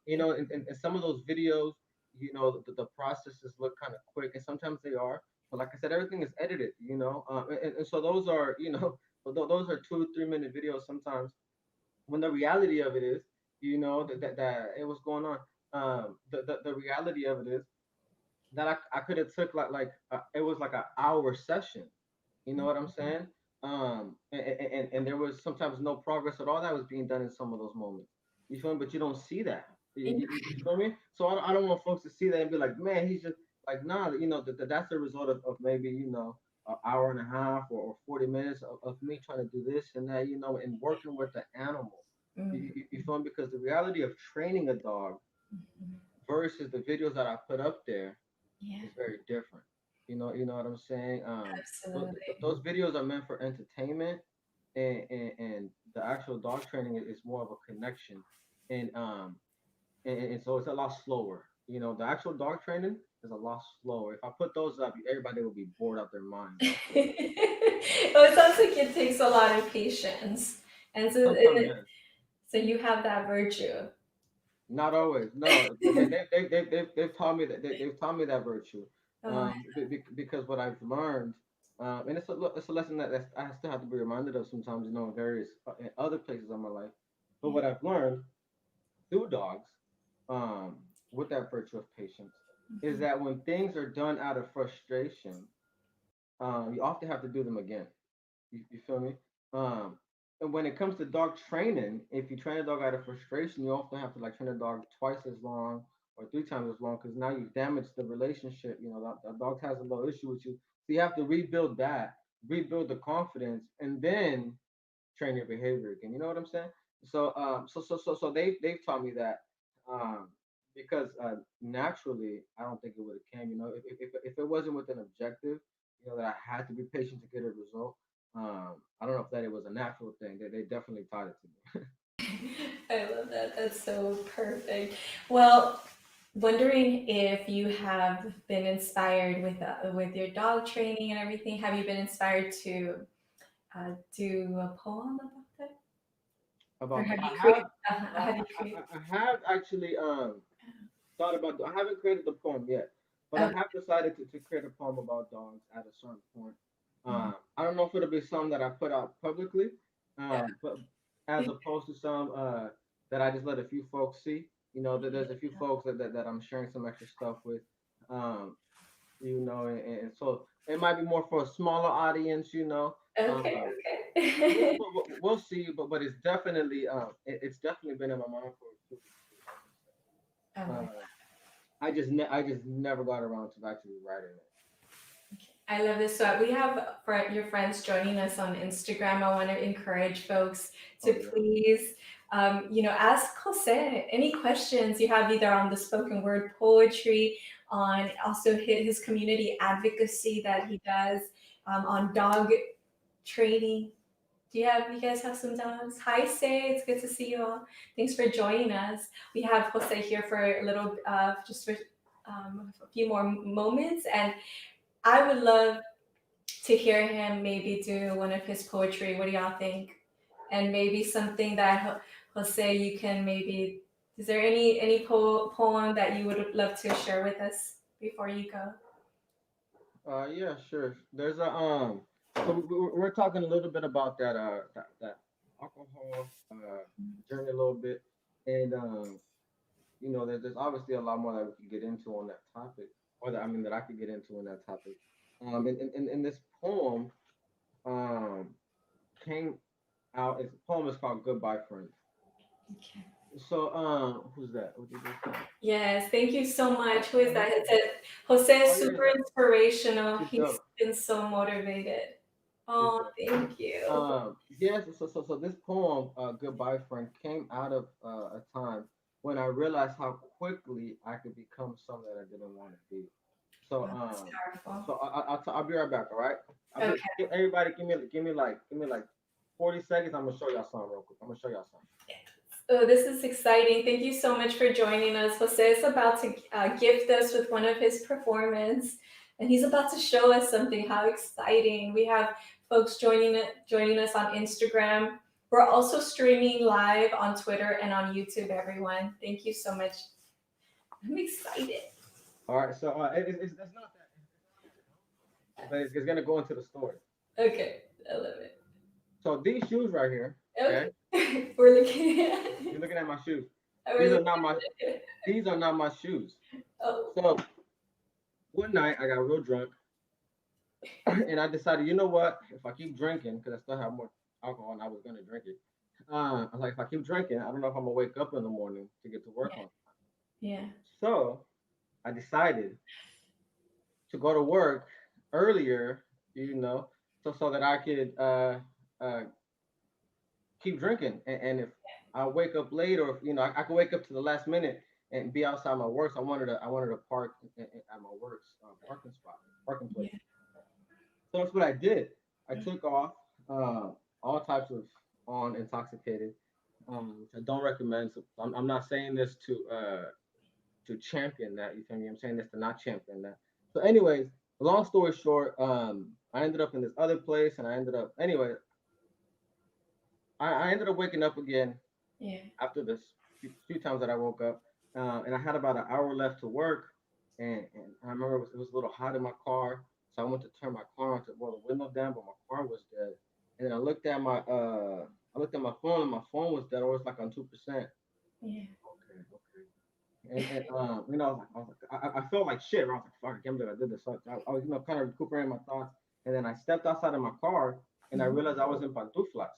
In some of those videos, the processes look kind of quick, and sometimes they are. But like I said, everything is edited. And so those are, those are 2 3 minute videos sometimes. When the reality of it is, that it was going on. The reality of it is that I could have took it was like an hour session. You know what I'm saying? And there was sometimes no progress at all that was being done in some of those moments. You feel me? But you don't see that. You feel me? So I don't want folks to see that and be like, man, he's just like nah, that's the result of maybe an hour and a half or 40 minutes of me trying to do this and that, and working with the animal. Mm, You feel me? Because the reality of training a dog mhm. versus the videos that I put up there Yeah, is very different. You know what I'm saying? absolutely. Those videos are meant for entertainment, and the actual dog training is more of a connection, and and so it's a lot slower. The actual dog training is a lot slower. If I put those up, everybody will be bored out their minds. I feel like Oh, it sounds like it takes a lot of patience, and sometimes, yes. so you have that virtue. Not always. No, they've taught me that they've taught me that virtue. Oh, Because what I've learned, and it's a lesson that I still have to be reminded of sometimes, in various in other places of my life. But yeah. what I've learned through dogs, um, with that virtue of patience, is Mhm. that when things are done out of frustration, you often have to do them again. You feel me? Um, and when it comes to dog training, if you train a dog out of frustration, you often have to like train a dog twice as long or three times as long because now you've damaged the relationship. The dog has a little issue with you, so you have to rebuild that, rebuild the confidence, and then train your behavior again. You know what I'm saying? So they've taught me that, because naturally I don't think it would have came. If it wasn't with an objective, that I had to be patient to get a result. I don't know if that it was a natural thing. They definitely taught it to me. I love that. That's so perfect. Well, wondering if you have been inspired with your dog training and everything. Have you been inspired to do a poem about that, or About have you I created? have Have you created? I have actually thought about. I haven't created the poem yet, but I Oh, have decided to create a poem about dogs at a certain point. mhm. I don't know if it'll be some that I put out publicly, Yeah. but as opposed to some that I just let a few folks see. That there's a few folks that I'm sharing some extra stuff with. Um, and so it might be more for a smaller audience. Okay. We'll, Okay. we'll see, but it's definitely been in my mind for a few years, Oh I my would God. say. I just never got around to actually writing it. I love this. So we have your friends joining us on Instagram. I want to encourage folks to Oh yeah. please, ask Jose any questions you have either on the spoken word poetry, on also his community advocacy that he does, on dog training. You guys have some dogs? Hi, Say. It's good to see you all. Thanks for joining us. We have Jose here for a little, just for a few more moments, and I would love to hear him maybe do one of his poetry. What do y'all think? And maybe something that Jose, you can maybe. Is there any poem that you would love to share with us before you go? Yeah, sure. There's a So we're talking a little bit about that alcohol journey a little bit, and there's obviously a lot more that we could get into on that topic, or that I mean that I could get into on that topic. In this poem, um, came out. Its poem is called "Goodbye, Friend." Okay. So, who's that? What did you say? Yes, thank you so much. Who is No that? It's problem. Jose is Oh yeah, super inspirational. she's He's dope. been so motivated. She's Oh, dope. thank you. Yes. So this poem, "Goodbye, Friend," came out of a time when I realized how quickly I could become something that I didn't want to be. So, Wow, that's powerful. I'll be right back. All right. Okay. Everybody, give me like 40 seconds. I'm gonna show y'all something real quick. I'm gonna show y'all something. Oh, this is exciting. Thank you so much for joining us. Jose is about to gift us with one of his performance, and he's about to show us something. How exciting! We have folks joining us on Instagram. We're also streaming live on Twitter and on YouTube. Everyone, thank you so much. I'm excited. All right. So, it's not that. It's not that dope, but it's gonna go into the story. Okay, I love it. So these shoes right here. Okay. Okay, we're looking at. You're looking at my shoes. We're These are looking not my. at it. These are not my shoes. Oh, So one night I got real drunk and I decided, you know what? If I keep drinking, because I still have more alcohol and I was gonna drink it. I was like, if I keep drinking, I don't know if I'm gonna wake up in the morning to get to work yeah, on. yeah. So I decided to go to work earlier, you know, so that I could uh, keep drinking. And if I wake up late, or if, I could wake up to the last minute and be outside my work. So I wanted to park at my work's parking spot, parking place. Yeah. So that's what I did. I took off uh, all types of on intoxicated, which I don't recommend. So I'm not saying this to champion that. You feel me? I'm saying this to not champion that. So, anyways, long story short, I ended up in this other place, and I ended up anyway. I ended up waking up again Yeah. after this few times that I woke up, and I had about an hour left to work, and I remember it was a little hot in my car, so I went to turn my car on to roll the window down, but my car was dead. And then I looked at my phone, and my phone was dead, or it was like on 2%. Yeah. Okay, okay. And I felt like shit. I was like, fuck, I can't believe I did this. So I was, kind of recuperating my thoughts, and then I stepped outside of my car, and I Mhm. realized I was in pantuflas.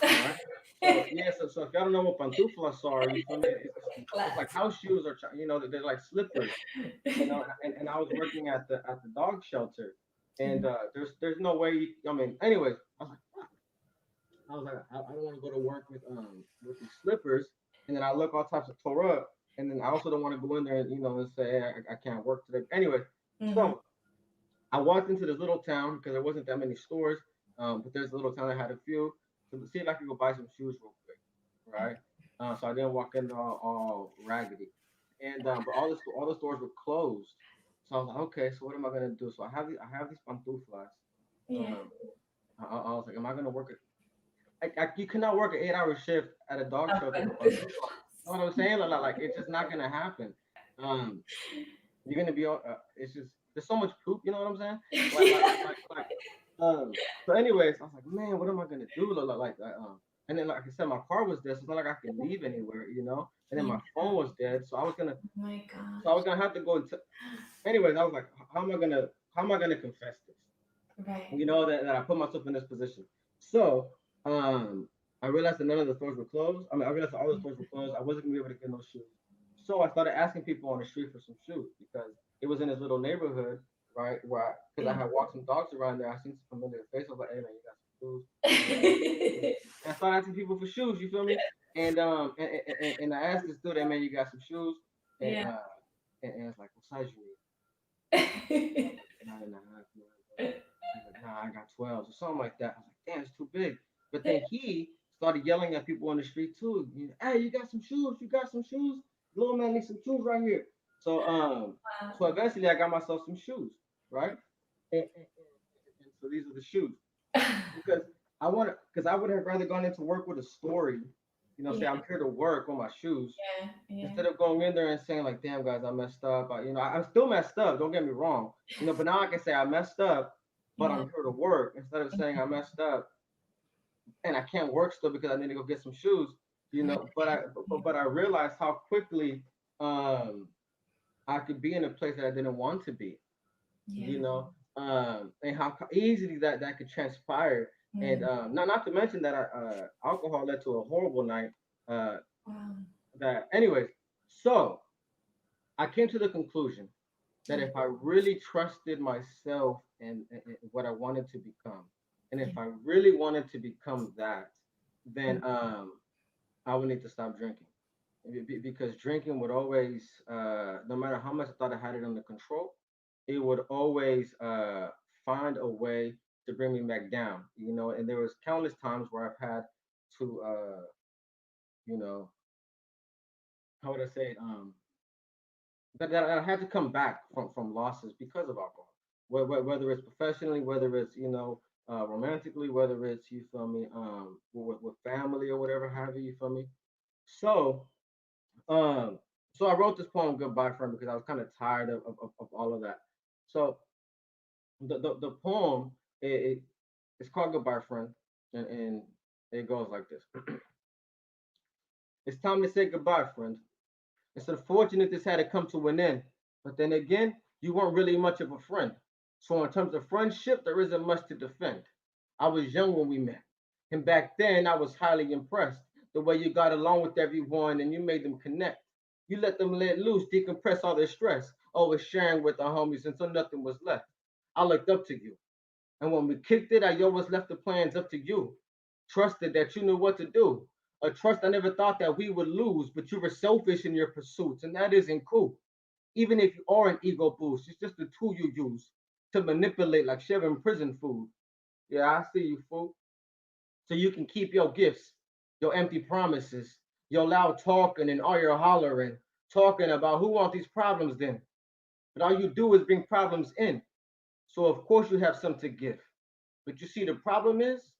Right. So yeah, so if y'all don't know what pantuflas are, you feel me? It's like Class. house shoes, or they're like slippers, and I was working at the dog shelter, and Mhm. there's no way. I mean, anyways, I don't want to go to work with these slippers, and then I look all types of tore up, and then I also don't want to go in there and and say, hey, I can't work today. Anyway, Mhm. so I walked into this little town because there wasn't that many stores, but there's a little town that had a few, to see if I could go buy some shoes real quick, right? So I didn't walk in all raggedy, and but all the stores were closed. So I was like, okay, so what am I gonna do? So I have these pantuflas. Yeah. Um, I was like, am I gonna work you cannot work an 8 hour shift at a dog shelter with Up. pantuflas. You know what I'm saying? Like it's just not gonna happen. Um, you're gonna be it's just there's so much poop, you know what I'm saying? Like so anyways, I was like, man, what am I gonna do? And then like I said, my car was dead, so it's not like I could leave anywhere, and then Yeah. my phone was dead, Oh my so I was gosh. gonna have to go into anyways, I was like, how am I gonna confess this? Right. That I put myself in this position. So um I realized that none of the stores were closed. I realized that all the stores were closed. I wasn't gonna be able to get no shoes. So I started asking people on the street for some shoes because it was in this little neighborhood, right? Because I Yeah. had walked some dogs around there. I seen some familiar face. I was like, hey man, you got some shoes? And, and I started asking people for shoes, you feel me? And I asked this dude, hey man, you got some shoes? And Yeah. and it's like, what size you need? Like 9.5, 9. He's like, nah, I got 12s or something like that. I was like, damn, it's too big. But then he started yelling at people on the street too. Hey, you got some shoes? You got some shoes? Little man needs some shoes right here. So so eventually I got myself some shoes, right? And so these are the shoes because I would have rather gone into work with a story, say Yeah. I'm here to work on my shoes Yeah. Yeah. instead of going in there and saying like, "Damn guys, I messed up." I'm still messed up. Don't get me wrong. But now I can say I messed up, but Yeah. I'm here to work instead of saying I messed up and I can't work still because I need to go get some shoes. Right. But I realized how quickly um I could be in a place that I didn't want to be. Yeah. And how easily that could transpire. And Mm. not to mention that alcohol led to a horrible night. Uh, Wow. that anyways, so I came to the conclusion that Yeah. if I really trusted myself and what I wanted to become, and if Yeah. I really wanted to become that, then Mm. I would need to stop drinking. Because drinking would always, no matter how much I thought I had it under control, it would always find a way to bring me back down. And there was countless times where I've had to, you know, how would I say it? That I had to come back from losses because of alcohol. Whether it's professionally, whether it's romantically, whether it's you feel me, with family or whatever have you, you feel me. So um, so I wrote this poem "Goodbye Friend" because I was kind of tired of all of that. So the poem it's called "Goodbye Friend," and it goes like this: It's time to say goodbye, friend. It's unfortunate this had to come to an end, but then again, you weren't really much of a friend. So in terms of friendship, there isn't much to defend. I was young when we met, and back then I was highly impressed the way you got along with everyone and you made them connect. You let them let loose, decompress all their stress. always sharing with our homies until nothing was left. I looked up to you. And when we kicked it, I always left the plans up to you. Trusted that you knew what to do. A trust I never thought that we would lose, but you were selfish in your pursuits, and that isn't cool. Even if you are an ego boost, it's just a tool you use to manipulate like sharing prison food. Yeah, I see you, fool. So you can keep your gifts, your empty promises, your loud talking and all your hollering, talking about who want these problems then. But all you do is bring problems in. So of course you have some to give. But you see, the problem is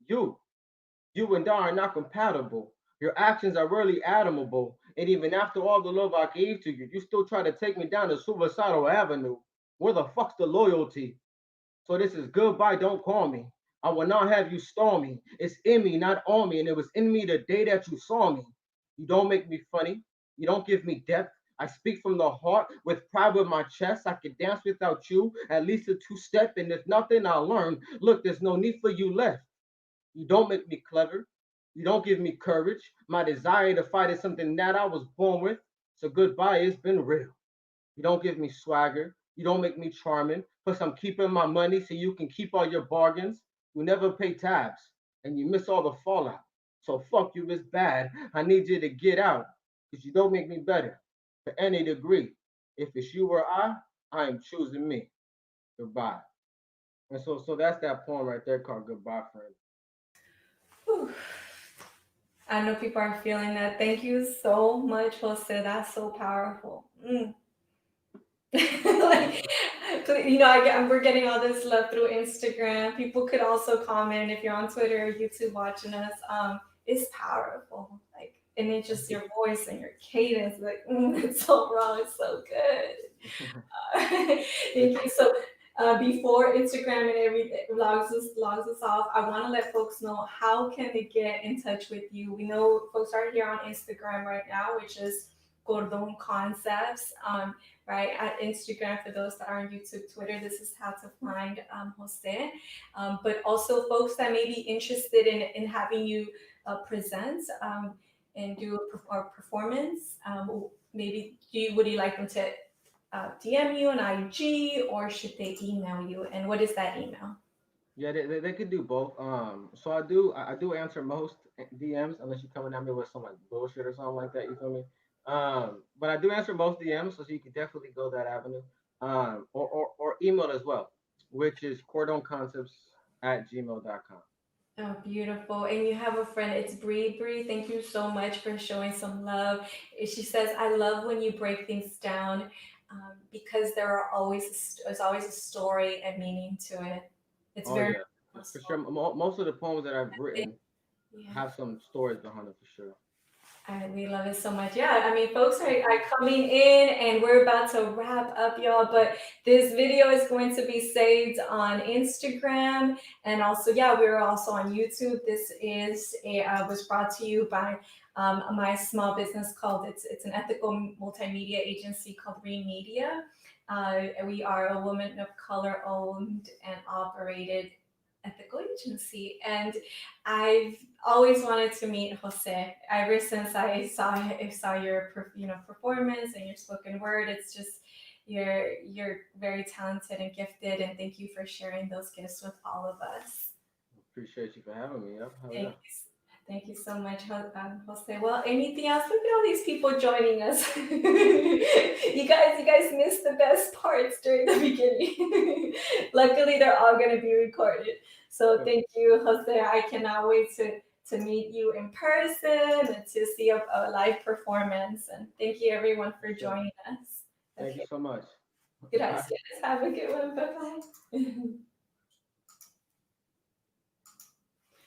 you. You and I are not compatible. Your actions are rarely admirable. And even after all the love I gave to you, you still try to take me down the suicidal avenue. Where the fuck's the loyalty? So this is goodbye, don't call me. I will not have you storm me. It's in me, not on me. And it was in me the day that you saw me. You don't make me funny. You don't give me depth. I speak from the heart with pride with my chest. I could dance without you, at least a two-step. And if nothing, I'll learn. Look, there's no need for you left. You don't make me clever. You don't give me courage. My desire to fight is something that I was born with. So goodbye, it's been real. You don't give me swagger. You don't make me charming. Plus, I'm keeping my money so you can keep all your bargains. You never pay tabs, and you miss all the fallout. So fuck you, it's bad. I need you to get out, because you don't make me better to any degree. If it's you or I am choosing me. Goodbye. And so that's that poem right there called Goodbye, Friend. Whew. I know people are feeling that. Thank you so much, Jose. That's so powerful. Like, we're getting all this love through Instagram. People could also comment if you're on Twitter or YouTube watching us. It's powerful. Like, and it's just your voice and your cadence. Like, it's so raw. It's so good. Thank you. So, before Instagram and everything logs us off, I want to let folks know how can they get in touch with you. We know folks are here on Instagram right now, which is CordonConcepts. Right at Instagram for those that are on YouTube, Twitter. This is how to find Jose. But also folks that may be interested in having you present and do a performance. Maybe would you like them to DM you on IG, or should they email you? And what is that email? Yeah, they could do both. So I do answer most DMs unless you're coming at me with some like bullshit or something like that. You feel me? But I do answer most DMs, so you can definitely go that avenue. Or email as well, which is cordonconcepts@gmail.com. Oh, beautiful. And you have a friend, it's Bree. Bree, thank you so much for showing some love. She says, I love when you break things down because there's always a story and meaning to it. It's Oh very yeah, for personal. sure. Most of the poems that I've written Yeah. have some stories behind it for sure. We love it so much. Yeah, I mean, folks are coming in and we're about to wrap up, y'all. But this video is going to be saved on Instagram. And also, yeah, we're also on YouTube. This was brought to you by my small business called, it's an ethical multimedia agency called Green Media. We are a woman of color owned and operated ethical agency. And I've always wanted to meet Jose ever since I saw your performance and your spoken word. It's just you're very talented and gifted, and thank you for sharing those gifts with all of us. Appreciate you for having me. Yep, hell Thank yeah. you. Thank you so much, Jose. Well, anything else? Look at all these people joining us. You guys missed the best parts during the beginning. Luckily, they're all going to be recorded. So thank you, Jose. I cannot wait to meet you in person and to see a live performance. And thank you, everyone, for For sure. joining us. Thank you Okay, so much. Bye. gracias. Have a good one. Bye bye.